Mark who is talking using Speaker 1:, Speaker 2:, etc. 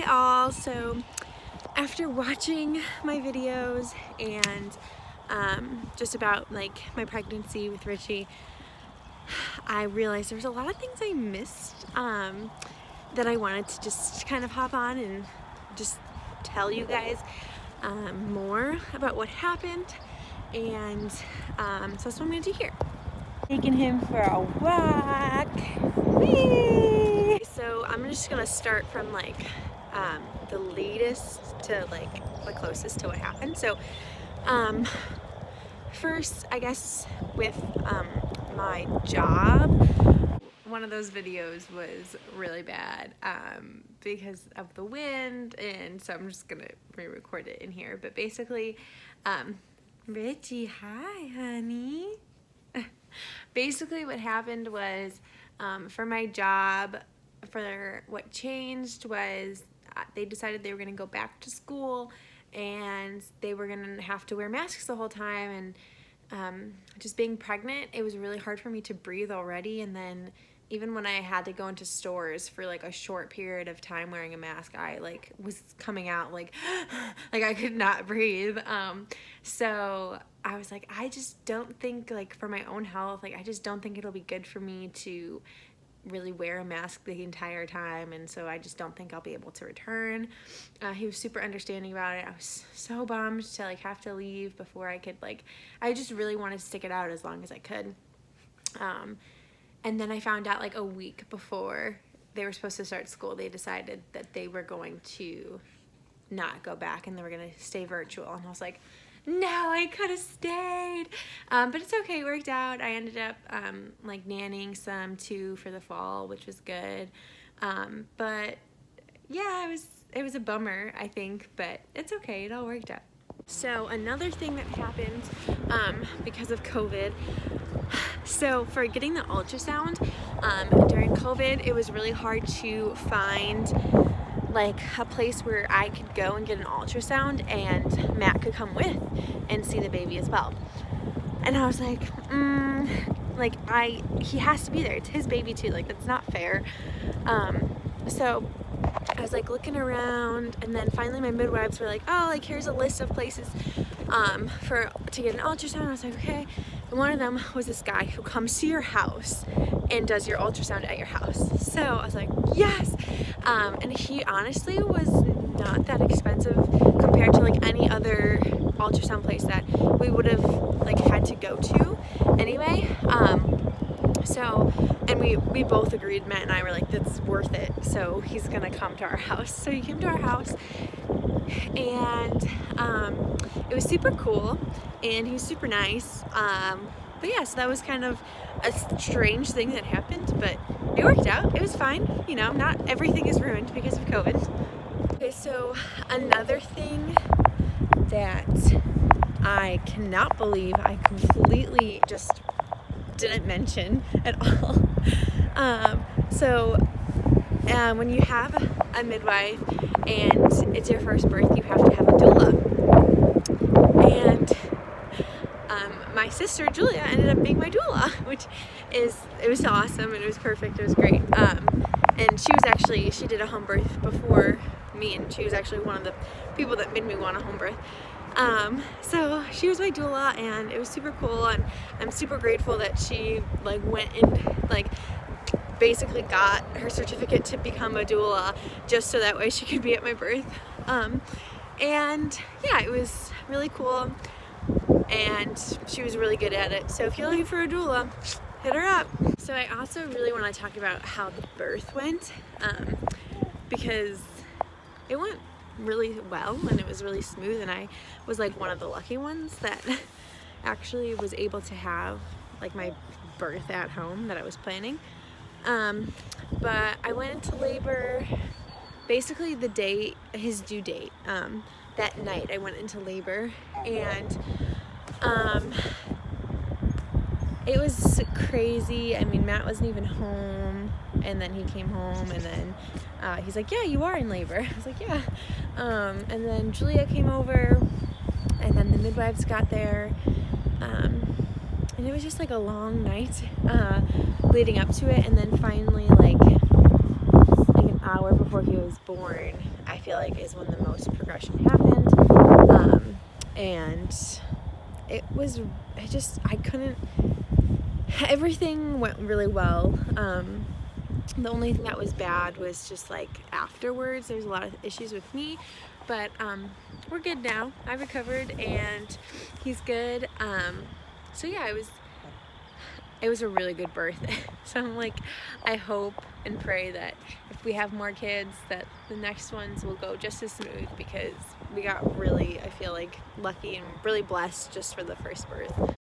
Speaker 1: all. So after watching my videos and just about like my pregnancy with Richie, I realized there's a lot of things I missed that I wanted to just kind of hop on and just tell you guys more about what happened, and so that's what I'm gonna do here. Taking him for a walk. Whee! So I'm just gonna start from like the latest to like the closest to what happened. So first, I guess with my job, one of those videos was really bad because of the wind, and so I'm just gonna re-record it in here. But basically, Richie, hi honey. Basically what happened was for my job, for what changed was they decided they were going to go back to school and they were going to have to wear masks the whole time. And just being pregnant, it was really hard for me to breathe already. And then even when I had to go into stores for like a short period of time wearing a mask, I like was coming out like I could not breathe. So I was like, I just don't think, like, for my own health, like I just don't think it'll be good for me to really wear a mask the entire time, and so I just don't think I'll be able to return. He was super understanding about it. I was so bummed to like have to leave before I could, like, I just really wanted to stick it out as long as I could. And then I found out like a week before they were supposed to start school, they decided that they were going to not go back and they were going to stay virtual. And I was like, no, I could have stayed. But it's okay, it worked out. I ended up like nannying some too for the fall, which was good. But yeah, it was a bummer, I think, but it's okay, it all worked out. So another thing that happened because of COVID, so for getting the ultrasound during COVID, it was really hard to find like a place where I could go and get an ultrasound and Matt could come with and see the baby as well. And I was like, he has to be there. It's his baby too. Like, that's not fair. So I was like looking around, and then finally my midwives were like, oh, like here's a list of places to get an ultrasound. I was like, okay. And one of them was this guy who comes to your house and does your ultrasound at your house. So I was like, yes. And he honestly was not that expensive compared to like any other ultrasound place that we would have like had to go to anyway. So, and we both agreed, Matt and I were like, that's worth it. So he's gonna come to our house. So he came to our house, and it was super cool, and he was super nice. But yeah, so that was kind of a strange thing that happened, but it worked out. It was fine. You know, not everything is ruined because of COVID. Okay, so another thing that I cannot believe I completely just didn't mention at all. When you have a midwife and it's your first birth, you have to have a doula. And my sister Julia ended up being my doula, it was awesome and it was perfect. It was great. And she did a home birth before me, and she was actually one of the people that made me want a home birth. So she was my doula, and it was super cool, and I'm super grateful that she like went and like basically got her certificate to become a doula just so that way she could be at my birth. And yeah, it was really cool, and she was really good at it. So if you're looking for a doula, hit her up. So I also really want to talk about how the birth went, because it went really well and it was really smooth, and I was like one of the lucky ones that actually was able to have like my birth at home that I was planning. But I went into labor basically the day, his due date, that night I went into labor, and it was crazy. I mean, Matt wasn't even home, and then he came home, and then he's like, yeah, you are in labor. I was like, yeah. And then Julia came over, and then the midwives got there, and it was just like a long night leading up to it. And then finally, like an hour before before he was born, I feel like is when the most progression happened. And everything went really well. The only thing that was bad was just like afterwards. There's a lot of issues with me, but we're good now. I recovered and he's good. So yeah, it was a really good birth. So I'm like, I hope and pray that if we have more kids, that the next ones will go just as smooth, because we got really, I feel like, lucky and really blessed just for the first birth.